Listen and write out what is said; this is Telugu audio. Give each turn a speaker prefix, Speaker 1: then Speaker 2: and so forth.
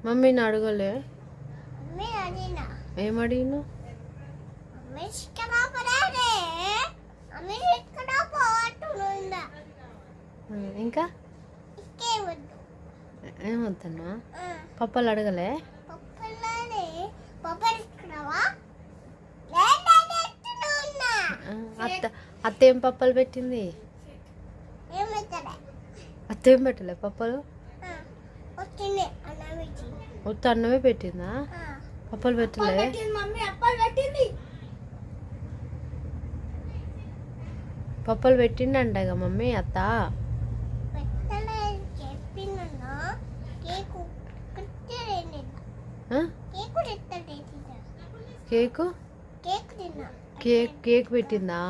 Speaker 1: మమ్మీని అడగలే? ఏం అడిగినా? ఇంకా ఏమొద్దన్నా? పప్పలు అడగలే? అత్త ఏం పప్పలు పెట్టింది? అత్త ఏం పెట్టలే పప్పలు? ఉత్త అన్నమే పెట్టిందా? పప్పలు పెట్టలే? పప్పలు పెట్టిండంటగా మమ్మీ అత్త. కేక్ పెట్టిందా?